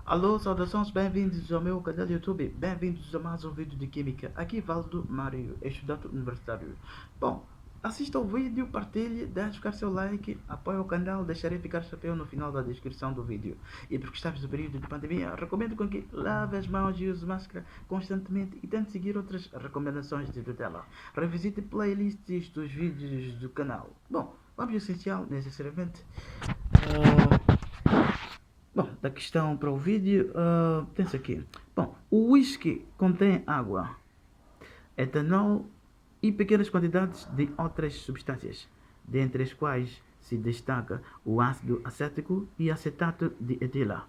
Alô, saudações, bem-vindos ao meu canal do YouTube, bem-vindos a mais um vídeo de Química. Aqui Valdo Mário, estudante universitário. Bom, assista o vídeo, partilhe, deixe ficar seu like, apoie o canal, deixarei ficar chapéu no final da descrição do vídeo. E porque estamos no período de pandemia, recomendo com que lave as mãos e use máscara constantemente e tente seguir outras recomendações de tutela. Revisite playlists dos vídeos do canal. Bom, vamos ao essencial, necessariamente. Bom, da questão para o vídeo, pensa aqui. Bom, o whisky contém água, etanol e pequenas quantidades de outras substâncias, dentre as quais se destaca o ácido acético e acetato de etila.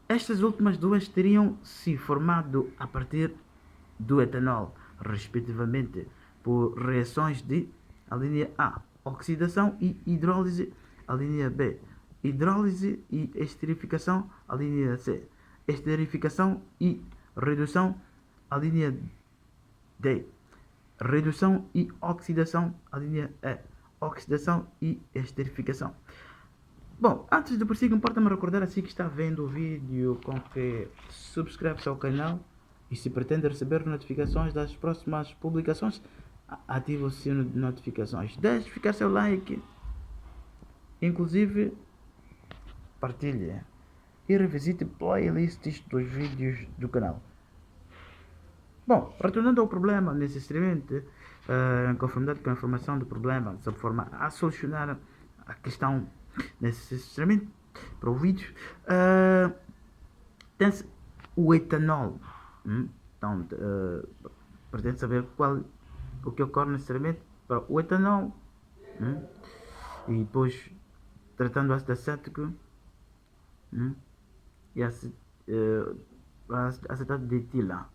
Estas últimas duas teriam se formado a partir do etanol, respectivamente, por reações de, a linha A, oxidação e hidrólise, a linha B, hidrólise e esterificação, a linha C, esterificação e redução, a linha D, redução e oxidação, a linha E, oxidação e esterificação. Bom, antes de prosseguir, importa-me recordar assim que está vendo o vídeo com que subscreve-se ao canal e se pretende receber notificações das próximas publicações, ative o sino de notificações. Deixe ficar seu like, inclusive partilhe e revisite playlists dos vídeos do canal. Bom, retornando ao problema, necessariamente, em conformidade com a informação do problema, sob forma a solucionar a questão necessariamente para o vídeo, tem-se o etanol. Então, pretende saber o que ocorre necessariamente para o etanol. E depois, tratando o ácido acético e acetato de etila.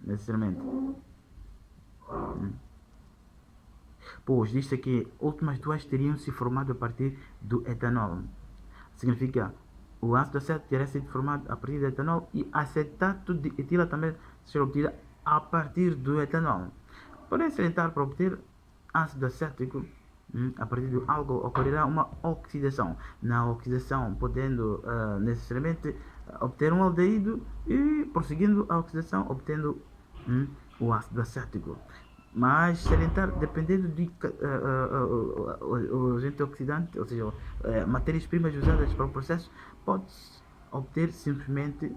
Necessariamente. Pois diz que últimas duas teriam se formado a partir do etanol. Significa o ácido acético teria sido formado a partir do etanol e acetato de etila também será obtido a partir do etanol. Porém, salientar para obter ácido acético a partir do álcool ocorrerá uma oxidação. Na oxidação, podendo necessariamente obter um aldeído e prosseguindo a oxidação, obtendo o ácido acético. Mas salientar, dependendo de o agente oxidante, ou seja, matérias-primas usadas para o processo, pode-se obter simplesmente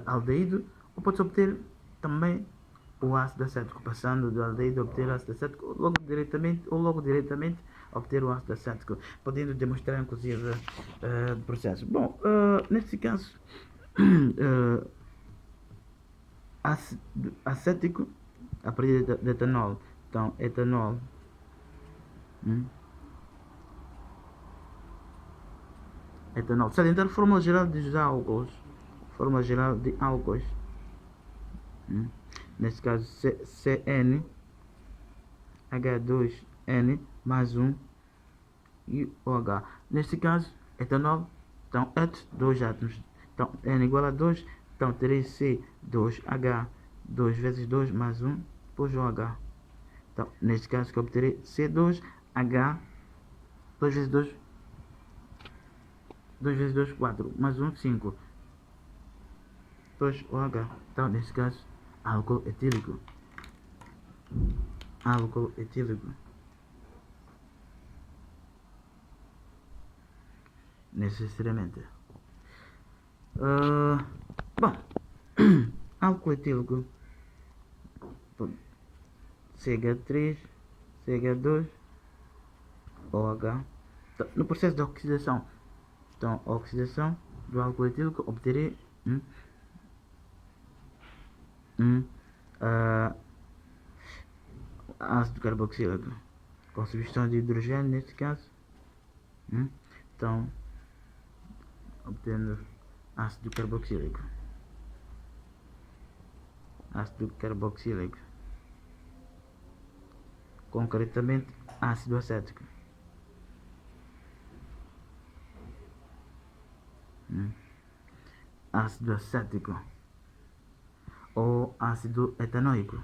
aldeído ou pode-se obter também o ácido acético, passando do aldeído a obter o ácido acético logo diretamente obter o ácido acético, podendo demonstrar inclusive o processo. Bom, neste caso, acético a partir de etanol. Então, etanol etanol. Salientar a fórmula geral dos álcools. Fórmula geral de álcools. Neste caso, CN H2N mais 1 e OH. Neste caso, etanol, então, et, 2 átomos. Então, N igual a 2, então terei C2H, 2 vezes 2 mais 1, depois OH. Então, neste caso, que obterei C2H, 2 vezes 2, 2 vezes 2, 4, mais 1, 5. Depois OH. Então, neste caso, álcool etílico. Álcool etílico. Necessariamente. Bom, álcool etílico. CH3, CH2, OH. No processo de oxidação, então, a oxidação do álcool etílico obterei ácido carboxílico com substituição de hidrogênio neste caso. Então, obtendo ácido carboxílico. Ácido carboxílico. Concretamente, ácido acético. Ácido acético ou ácido etanoico.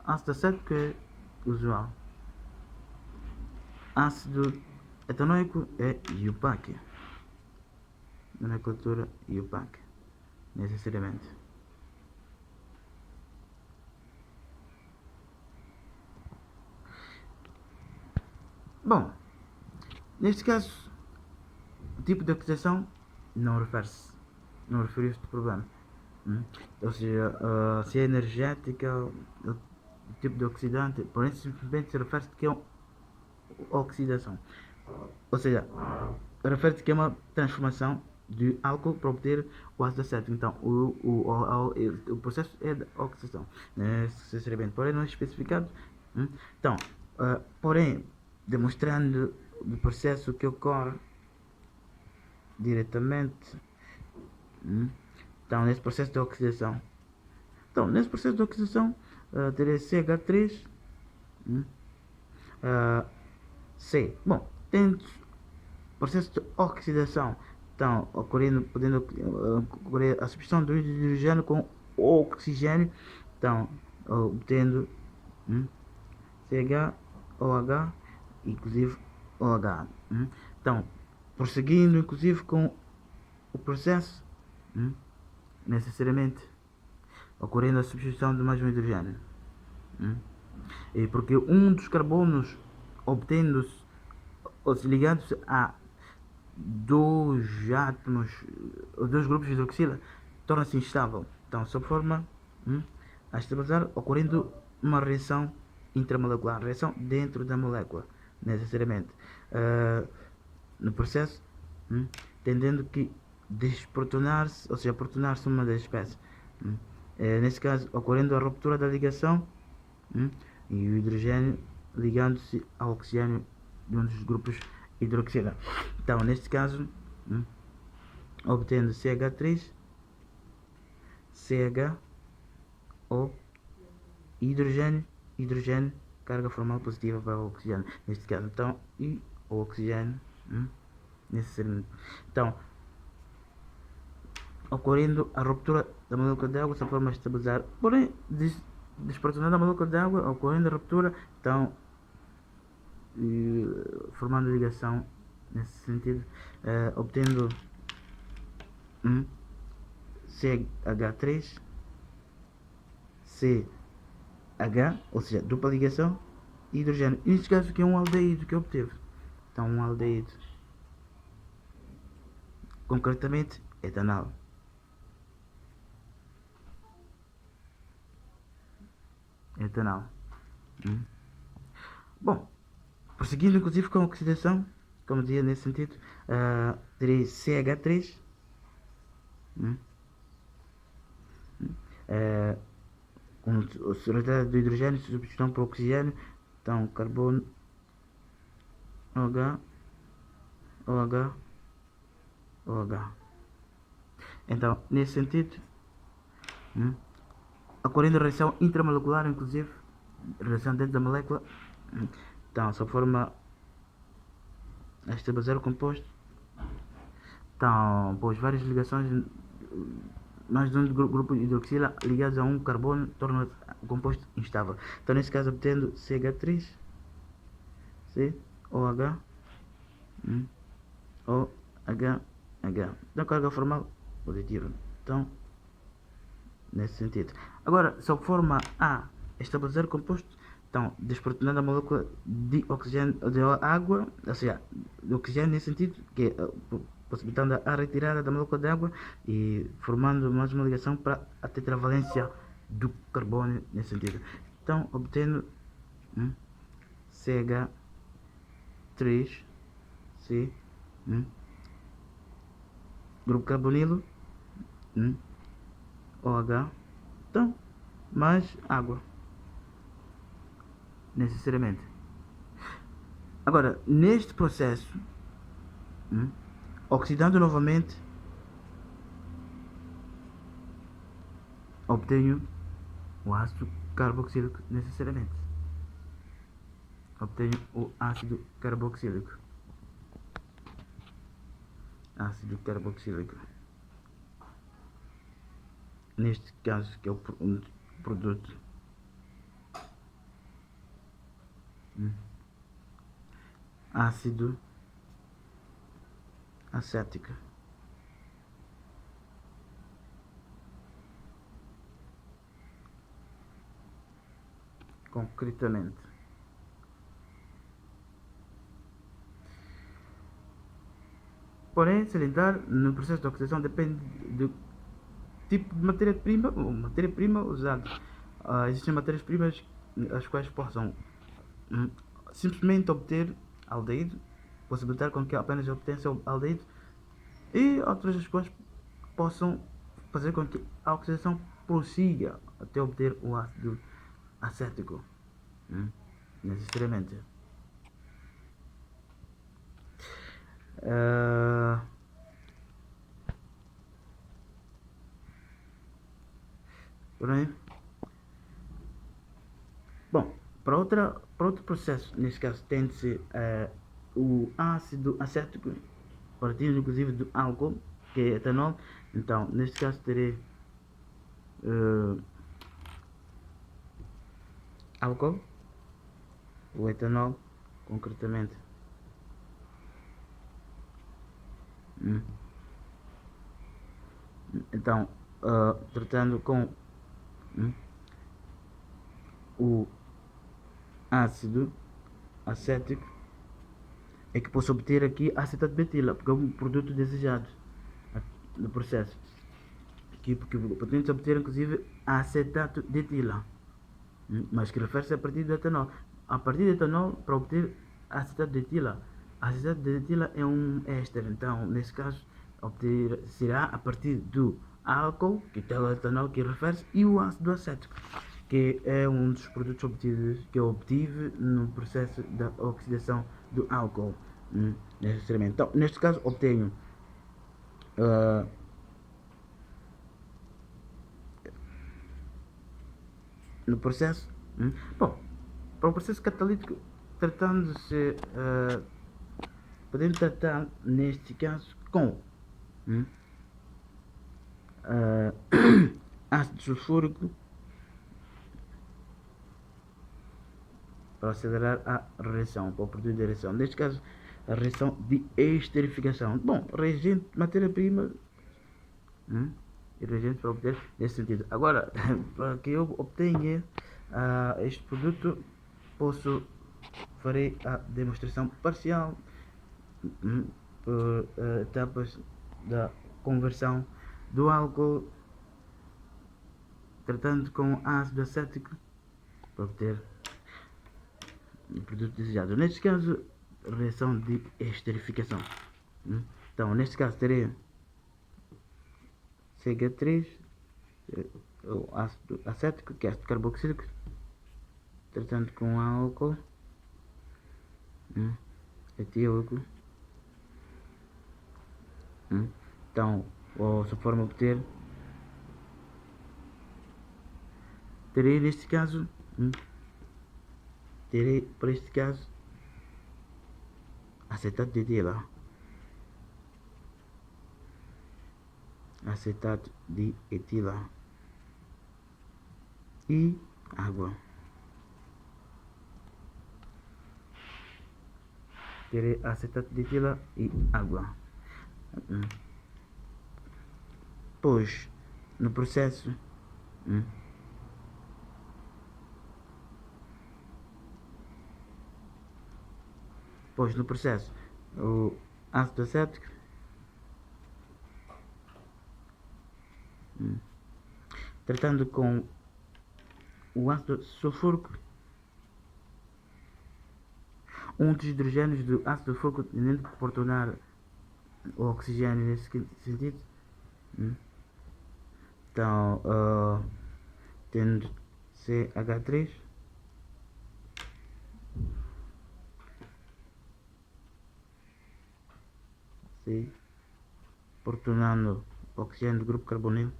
ácido acético é usual. Ácido etanoico é UPAC. Nomenclatura UPAC, necessariamente. Bom, neste caso, o tipo de oxidação não refere-se a este problema. Ou seja, se é energética, o tipo de oxidante, porém simplesmente se refere-se que é oxidação. Ou seja, refere-se que é uma transformação de álcool para obter o ácido acético. Então, o processo é de oxidação, necessariamente, porém não é especificado. Então, porém, demonstrando o processo que ocorre diretamente, então, nesse processo de oxidação. Então, nesse processo de oxidação, teria CH3, C. Bom, tendo processo de oxidação, então, podendo ocorrer a substituição do hidrogênio com oxigênio, então, obtendo CH, OH, inclusive OH. Então, prosseguindo, inclusive, com o processo, necessariamente, ocorrendo a substituição de mais um hidrogênio. E porque um dos carbonos obtendo-se, ou se ligando-se a dois átomos, ou dois grupos de hidroxila, torna-se instável. Então, sob forma a estabilizar, ocorrendo uma reação intramolecular, reação dentro da molécula, necessariamente. No processo, tendendo que desprotonar-se, ou seja, protonar-se uma das espécies. Nesse caso, ocorrendo a ruptura da ligação e o hidrogênio ligando-se ao oxigênio de um dos grupos hidroxila. Então, neste caso, obtendo CH3, CHO, hidrogênio, carga formal positiva para o oxigênio. Neste caso, então, e o oxigênio, necessariamente. Então, ocorrendo a ruptura da molécula de água, essa forma de estabilizar. Porém, desprotonando a molécula de água, ocorrendo a ruptura, então, formando ligação nesse sentido, obtendo CH3, CH, ou seja, dupla ligação, e hidrogênio. Neste caso aqui é um aldeído que obteve. Então, um aldeído, concretamente, etanol. Etanol. Bom, prosseguindo inclusive com a oxidação, como dizia nesse sentido, terei CH3, com o retardo do hidrogênio, substituição por oxigênio, então carbono, OH, OH, OH. Então, nesse sentido, ocorrendo a reação intramolecular, inclusive, reação dentro da molécula, então, só forma a estabilizar o composto, então, pois várias ligações, mais de um grupo de hidroxila ligados a um carbono torna o composto instável. Então, nesse caso, obtendo CH3, COH, OH, H. Então, carga formal positiva. Então, nesse sentido. Agora, sob forma A, estabilizar o composto, então, desprotonando a molécula de oxigênio, de água, ou seja, de oxigênio nesse sentido, que é possibilitando a retirada da molécula de água e formando mais uma ligação para a tetravalência do carbono nesse sentido. Então, obtendo CH3, C, grupo carbonilo, OH, então, mais água, necessariamente. Agora, neste processo, oxidando novamente, obtenho o ácido carboxílico necessariamente. Obtenho o ácido carboxílico. Ácido carboxílico. Neste caso, que é o produto ácido acético. Concretamente. Porém, salientar no processo de oxidação depende do tipo de matéria-prima ou matéria-prima usada. Existem matérias-primas as quais possam simplesmente obter aldeído, possibilitar com que apenas obtenha aldeído, e outras as quais possam fazer com que a oxidação prossiga até obter o ácido acético, necessariamente. Porém, bom, para outro processo, neste caso, tem-se o ácido acético, partindo inclusive do álcool, que é etanol. Então, neste caso, terei álcool, o etanol, concretamente. Então, tratando com o ácido acético, é que posso obter aqui acetato de metila, porque é um produto desejado no processo. Aqui, porque podemos obter inclusive acetato de etila, mas que refere-se a partir do etanol. A partir do etanol, para obter acetato de etila, acetato de etila é um éster, então nesse caso será a partir do álcool, que é o etanol que refere-se, e o ácido acético, que é um dos produtos obtidos que eu obtive no processo da oxidação do álcool, necessariamente. Então, neste caso, obtenho no processo. Bom, para o processo catalítico, tratando-se, podemos tratar neste caso com ácido sulfúrico para acelerar a reação, para o produto de reação. Neste caso, a reação de esterificação. Bom, reagente, matéria-prima e reagente para obter nesse sentido. Agora, para que eu obtenha este produto, farei a demonstração parcial por etapas da conversão do álcool, tratando com ácido acético para obter o produto desejado. Neste caso, reação de esterificação. Então, neste caso, terei CH3, o ácido acético, que é ácido carboxílico, tratando com álcool etílico. Então, sua forma de obter, terei neste caso, para este caso, acetato de etila, acetato de etila e água. Terei acetato de etila e água. Pois, no processo, o ácido acético tratando com o ácido sulfúrico, um dos hidrogênios do ácido sulfúrico tendendo a proporcionar o oxigênio nesse sentido. Então, tendo CH3, proporcionando oxigênio do grupo carbonilo.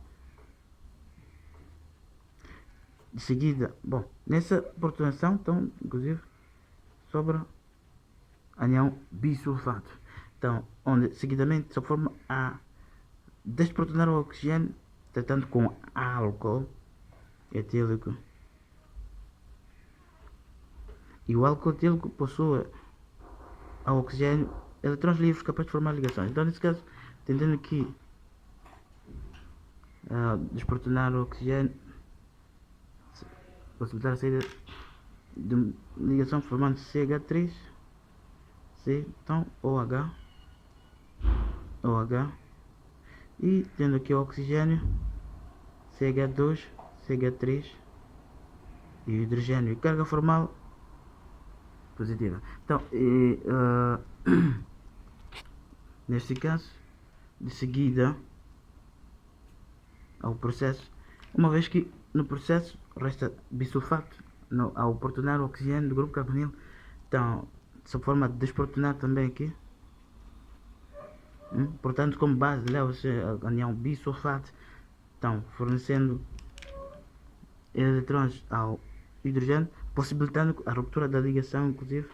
De seguida, bom, nessa protonação, então, inclusive, sobra anião bisulfato. Então, onde seguidamente só forma a desprotonar o oxigênio, tratando com álcool etílico. E o álcool etílico possui ao oxigênio eletrões livres capazes de formar ligações. Então, nesse caso, tentando aqui desprotonar o oxigênio, possibilitar a saída de ligação formando CH3, C, então OH, e tendo aqui o oxigênio, CH2, CH3 e o hidrogênio e carga formal positiva. Então, neste caso, de seguida ao processo, uma vez que no processo resta bisulfato ao protonar o oxigênio do grupo carbonilo, então, sob forma de desprotonar também aqui, portanto, como base leva-se a anião bisulfato, então, fornecendo eletrões ao hidrogênio, possibilitando a ruptura da ligação, inclusive.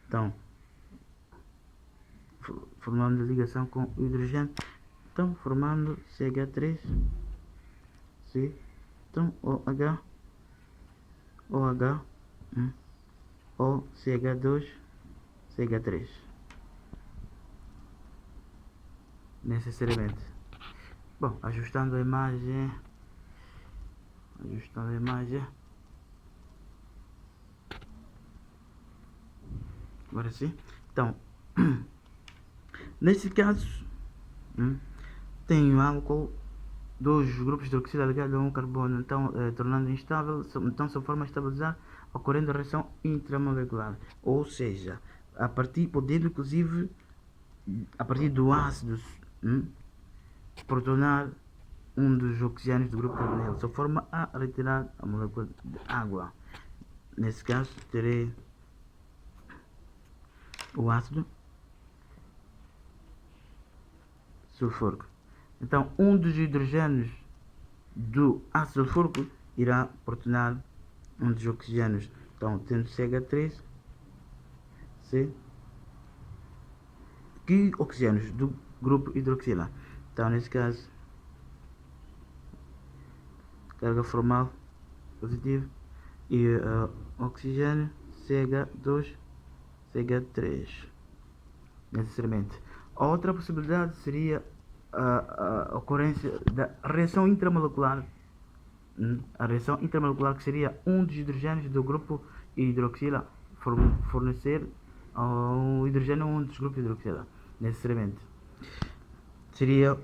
Então, formando a ligação com o hidrogênio, então, formando CH3, C, então, OH, O, CH2, CH3, necessariamente. Bom, ajustando a imagem, agora sim. Então, nesse caso, tem o álcool, dois grupos de hidroxila ligado a um carbono, então tornando instável, então sob forma de estabilizar, ocorrendo a reação intramolecular, ou seja, podendo inclusive a partir do ácido protonar um dos oxigênios do grupo carbonilo, sob forma a retirar a molécula de água. Nesse caso, terei o ácido sulfúrico. Então, um dos hidrogênios do ácido sulfúrico irá protonar um dos oxigênios. Então, tendo CH3, C, que oxigênios do grupo hidroxila. Então, nesse caso, carga formal positiva e oxigênio CH2, CH3, necessariamente. A outra possibilidade seria a ocorrência da reação intramolecular. A reação intramolecular, que seria um dos hidrogênios do grupo hidroxila fornecer ao hidrogênio um dos grupos hidroxila, necessariamente. Seria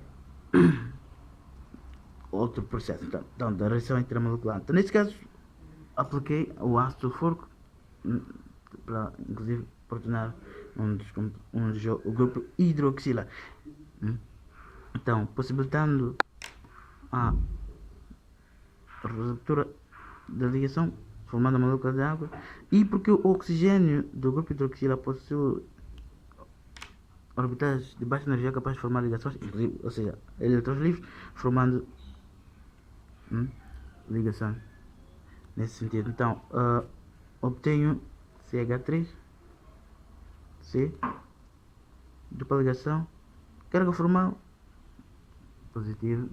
outro processo, então, da reação intramolecular. Então, nesse caso, apliquei o ácido sulfúrico para, inclusive, protonar o grupo hidroxila. Então, possibilitando a ruptura da ligação, formando a molécula de água, e porque o oxigênio do grupo hidroxila possui orbitais de baixa energia capazes de formar ligações, inclusive, ou seja, eletrões livres, formando ligação nesse sentido. Então, obtenho CH3, C, dupla ligação, carga formal positivo,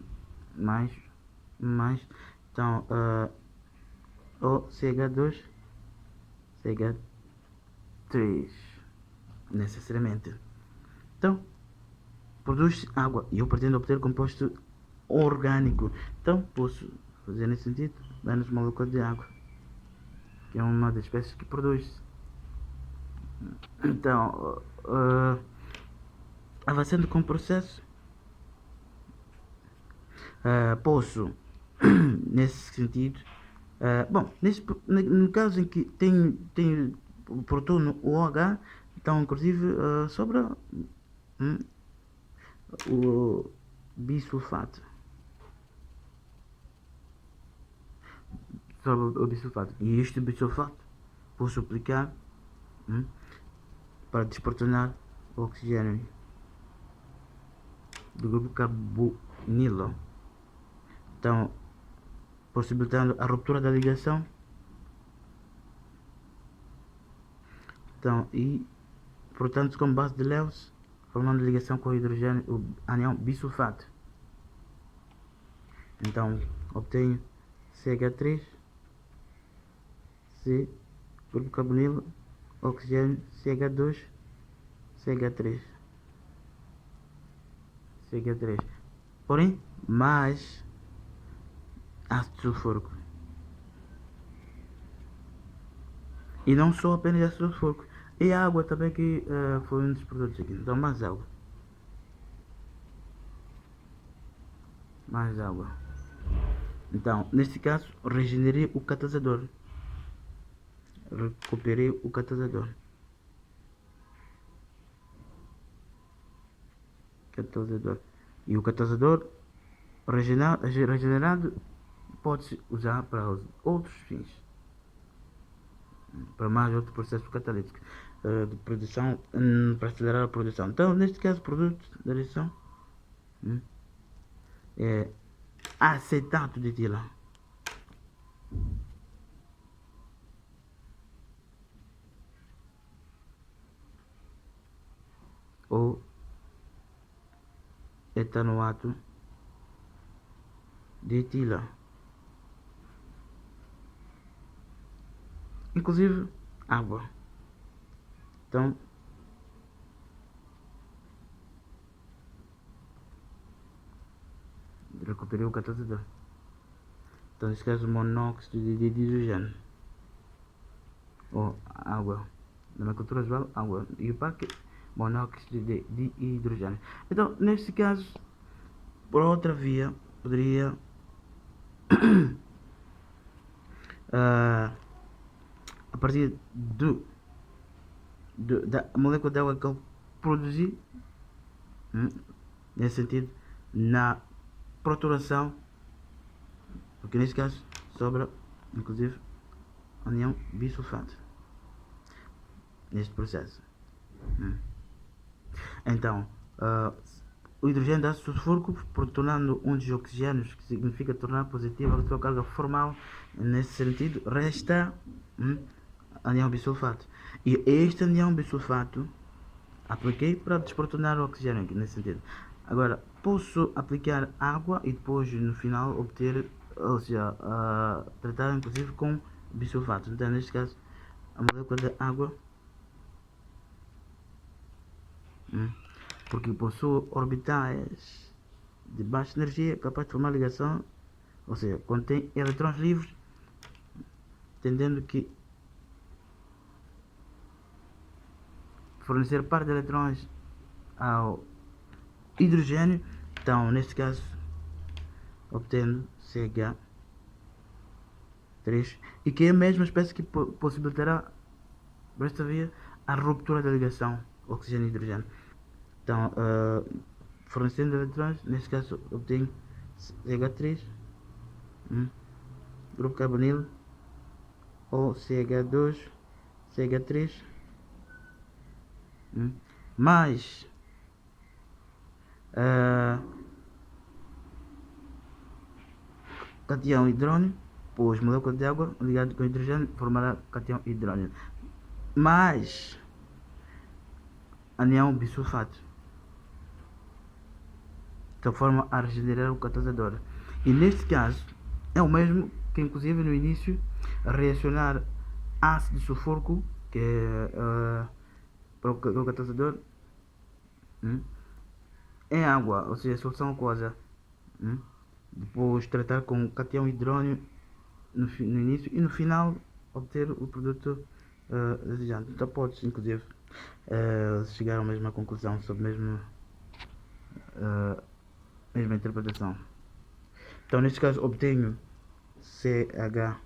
mais, então, o CH2, CH3, necessariamente. Então, produz água e eu pretendo obter composto orgânico. Então, posso fazer nesse sentido, menos molécula de água, que é uma das espécies que produz. Então, avançando com o processo, posso, nesse sentido, bom, no caso em que tem o protono OH, então, inclusive, sobra o bisulfato. E este bisulfato posso aplicar para desprotonar o oxigênio do grupo carbonilo, então possibilitando a ruptura da ligação, então, e portanto, com base de Lewis, formando ligação com o hidrogênio, o anião bisulfato. Então, obtenho CH3, C, grupo carbonilo, oxigênio, CH2, CH3, CH3. Porém, mais ácido sulfúrico. E não só apenas ácido sulfúrico. E a água também, que foi um dos produtos aqui. Então, mais água. Mais água. Então, neste caso, regenerei o catalisador. Recuperei o catalisador. E o catalisador regenerado pode-se usar para outros fins. Para mais outro processo catalítico de produção, para acelerar a produção. Então, neste caso, o produto da reação é acetato de etila. Ou etanoato de etila. Inclusive água. Então, recuperei o catalisador. Então, nesse caso, monóxido de hidrogênio. Ou água. Nomenclatura usual, água. E o parque, monóxido de hidrogênio. Então, neste caso, por outra via, poderia a partir da molécula de água que eu produzi, nesse sentido, na proturação, porque nesse caso sobra inclusive anião bisulfato neste processo. Então, o hidrogênio de ácido sulfúrico protonando um dos oxigênios, que significa tornar positiva a sua carga formal. Nesse sentido, resta anião bisulfato. E este anião bisulfato apliquei para desprotonar o oxigênio aqui, nesse sentido. Agora, posso aplicar água e depois no final obter, ou seja, tratar inclusive com bisulfato. Então, neste caso, a molécula de água, porque possui orbitais de baixa energia capaz de formar ligação, ou seja, contém eletrões livres, tendendo que fornecer par de eletrões ao hidrogênio. Então, neste caso, obtendo CH3, e que é a mesma espécie que possibilitará, por esta via, a ruptura da ligação oxigênio e hidrogênio. Então, fornecendo eletrões, neste caso, obtenho CH3, grupo carbonilo, ou CH2, CH3, mais cation hidrônio, pois molécula de água ligado com hidrogênio formará cation hidrônio, mais anião bisulfato, de forma a regenerar o catalisador. E neste caso é o mesmo que inclusive no início reacionar ácido sulfúrico, que é para o catalisador, em água, ou seja, solução aquosa. Depois tratar com cation hidrônio no início e no final obter o produto desejado. Então pode inclusive chegar à mesma conclusão sobre a mesma interpretação. Então neste caso obtenho CH3,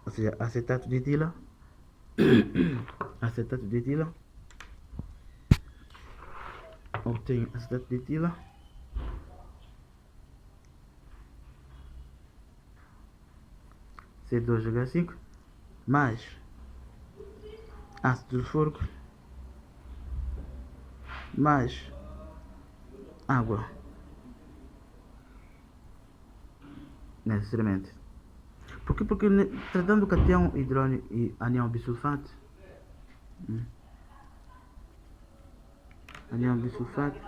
ou seja, acetato de etila, acetato de etila, obtenho acetato de etila, C2H5, mais ácido sulfúrico, mais água, necessariamente. Porque tratando cation hidrônio e anião bisulfato, anião bisulfato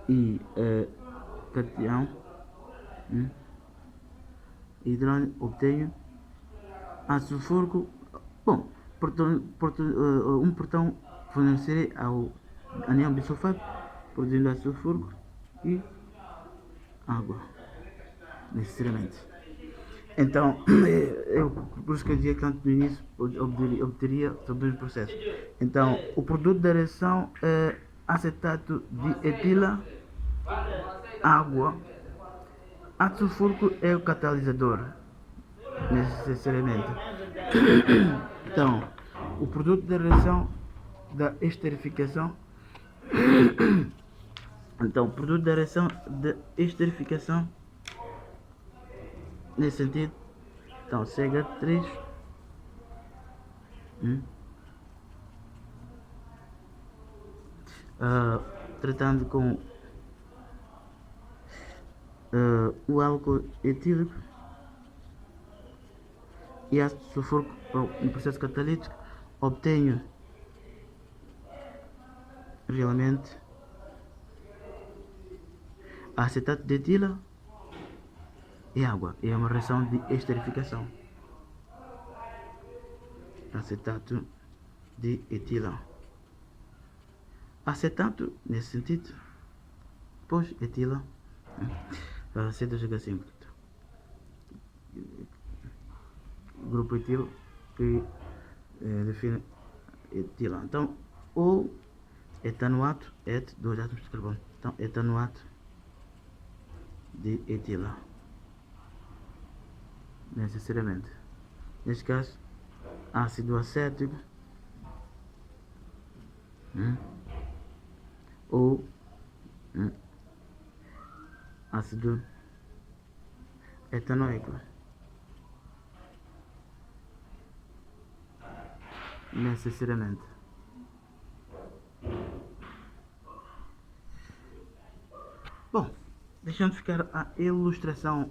e cation, hidrogênio, obtenho ácido sulfúrico. Bom, um protão fornecerei ao ânion bisulfato, produzindo ácido sulfúrico e água, necessariamente. Então, por isso que eu dizia que antes do início obteria sobre o mesmo processo. Então, o produto da reação é acetato de etila, água. Ácido sulfúrico é o catalisador, necessariamente. Então, o produto da reação da esterificação. Então, o produto da reação de esterificação, nesse sentido, então, CH3, tratando com o álcool etílico e ácido sulfúrico no processo catalítico, obtenho realmente acetato de etila e água. É uma reação de esterificação. Acetato de etila. Acetato, nesse sentido, pois etila, C2H5. Grupo etilo que define etila. Então, o etanoato, dois átomos de carbono. Então, etanoato de etila, necessariamente. Neste caso, ácido acético ou ácido etanoico, necessariamente. Bom, deixando ficar a ilustração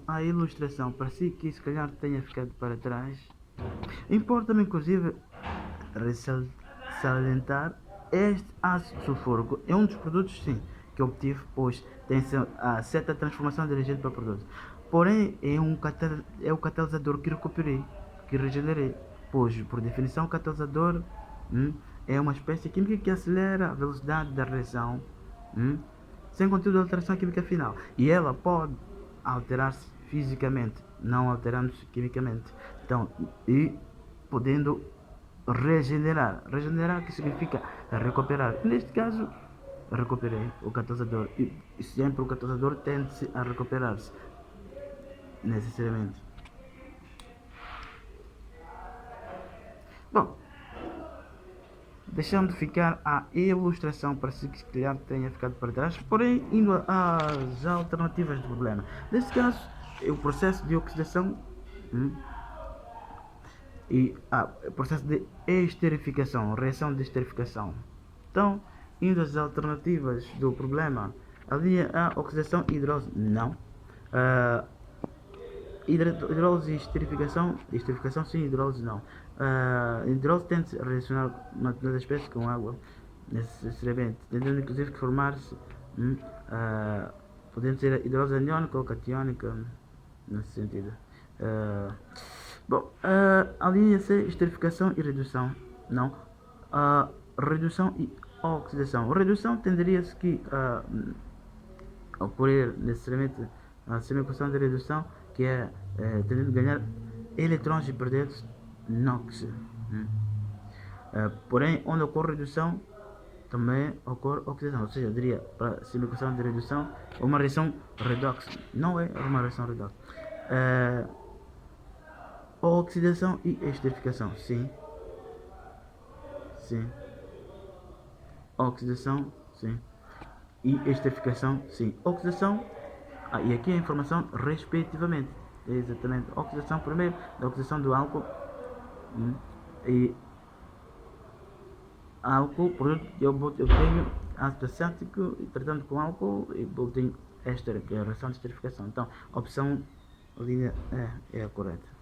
para si, que se calhar tenha ficado para trás. Importa-me inclusive salientar este ácido sulfúrico é um dos produtos, sim, que obtive, pois tem a certa transformação de reagente para produto. Porém, é o catalisador que recuperei, que regenerei, pois, por definição, o catalisador é uma espécie química que acelera a velocidade da reação sem conteúdo de alteração química final. E ela pode alterar-se fisicamente, não alterando-se quimicamente. Então, e podendo regenerar. Regenerar que significa recuperar. Neste caso, recuperei o catalisador. E sempre o catalisador tende-se a recuperar-se, necessariamente. Bom, deixando ficar a ilustração para se calhar tenha ficado para trás, porém indo às alternativas do problema. Neste caso, é o processo de oxidação e processo de esterificação, reação de esterificação. Então, indo às alternativas do problema, a linha A, oxidação e hidrólise, não. Hidrólise e esterificação sim, hidrólise não. Hidrólise tende a reacionar nas espécies com água, necessariamente, tendendo inclusive que formar-se, podendo ser hidrólise aniónica ou catiónica, nesse sentido. Bom, a linha C, esterificação e redução, não. Redução e oxidação. Redução tenderia-se que a ocorrer necessariamente a semi-equação de redução, que é tendendo a ganhar eletrões e perder NOx. Porém, onde ocorre redução, também ocorre oxidação, ou seja, eu diria para a semi-equação de redução uma reação redox, não é uma reação redox. Oxidação e esterificação, sim. Sim. Oxidação, sim. E esterificação, sim. Oxidação, e aqui a informação respectivamente. Exatamente. Oxidação primeiro, da oxidação do álcool. E álcool, produto que eu tenho ácido acético e tratando com álcool e tenho éster, que é a reação de esterificação. Então, a opção linha é a correta.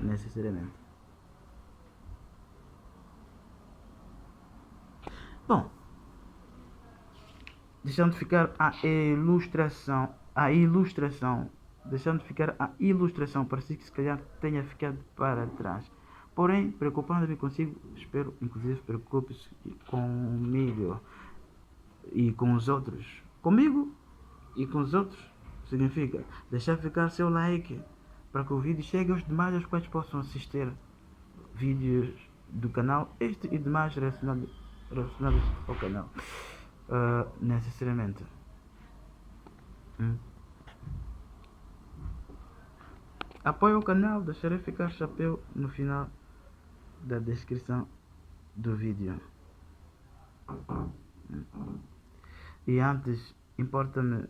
Necessariamente. Bom, deixando ficar a ilustração a ilustração, deixando ficar a ilustração, parecia que se calhar tenha ficado para trás. Porém, preocupando-me consigo, espero, inclusive, preocupe-se comigo e com os outros. Comigo e com os outros significa deixar ficar seu like para que o vídeo chegue aos demais, aos quais possam assistir vídeos do canal, este e demais relacionados ao canal, necessariamente. Apoie o canal, deixarei ficar chapéu no final da descrição do vídeo. E antes, importa-me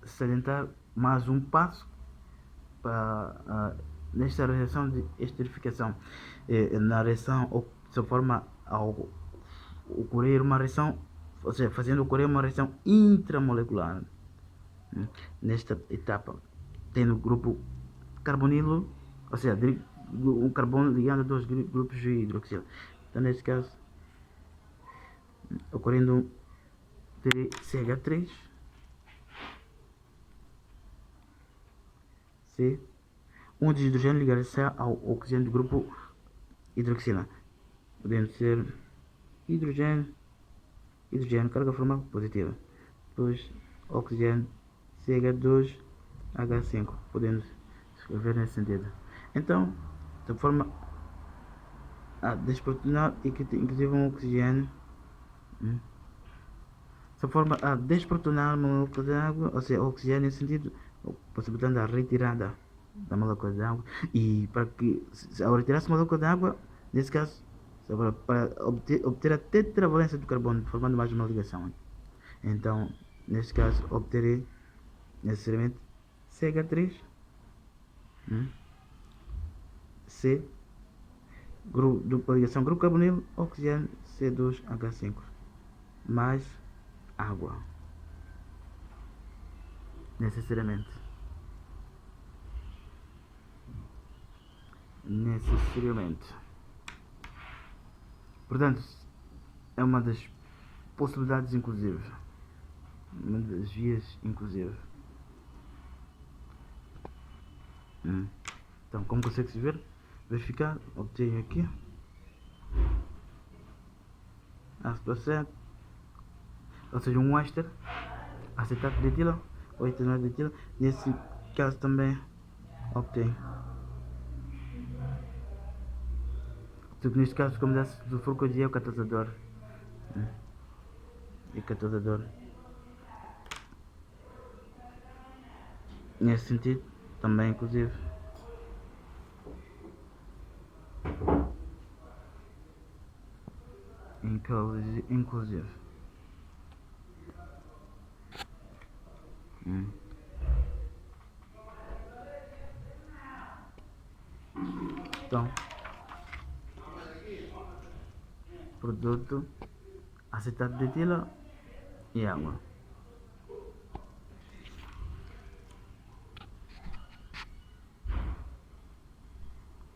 salientar mais um passo para nesta reação de esterificação. Na reação, de forma ao ocorrer uma reação, ou seja, fazendo ocorrer uma reação intramolecular. Nesta etapa, tendo o grupo carbonilo, ou seja, um carbono ligando a dois grupos de hidroxilo. Então, neste caso, ocorrendo CH3, C, um de hidrogênio ligar-se ao oxigênio do grupo hidroxila, podendo ser hidrogênio, carga formal positiva, depois oxigênio CH2H5, podendo escrever nesse sentido. Então, de forma a desprotonar e que inclusive um oxigênio, de forma a desprotonar uma molécula de água, ou seja, oxigênio nesse sentido, possibilitando a retirada da molécula de água, e para que, ao retirar-se a molécula de água, nesse caso, para obter a tetravalência do carbono, formando mais uma ligação. Então, neste caso, obterei necessariamente CH3, C, dupla ligação grupo carbonilo, oxigênio C2H5, mais água, necessariamente. Portanto, é uma das possibilidades, inclusive, uma das vias, inclusive. Então, como consegue-se verificar, obtenho aqui ácido acético, ou seja, um éster, acetato de etilo ou etanol de etilo. Nesse caso também obtenho. Neste caso, como dá sulfuro de é o catalisador. E catalisador. Nesse sentido, também, inclusive. Inclusive. Então, produto, acetato de etilo e água.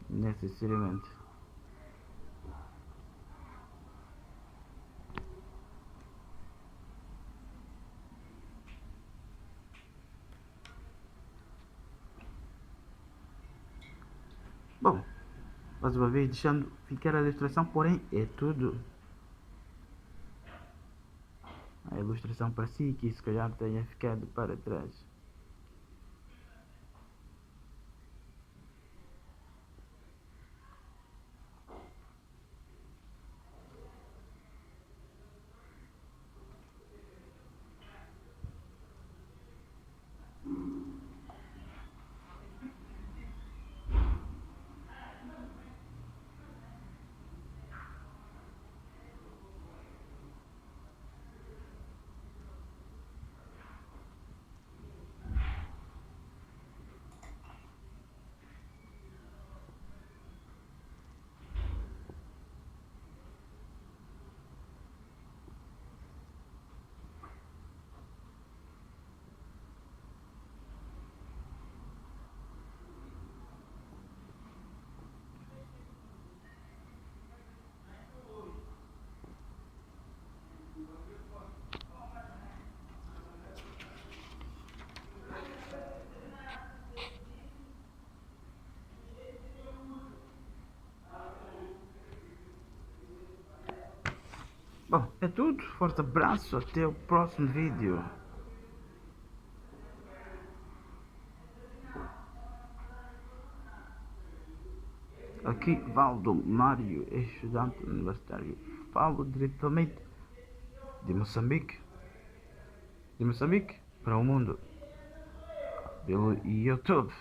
Necessariamente. Bom, mais uma vez deixando ficar a ilustração, porém é tudo. A ilustração para si que se calhar tenha ficado para trás. Bom, é tudo. Forte abraço. Até o próximo vídeo. Aqui, Valdo Mário, estudante universitário. Falo diretamente de Moçambique. De Moçambique para o mundo. Pelo YouTube.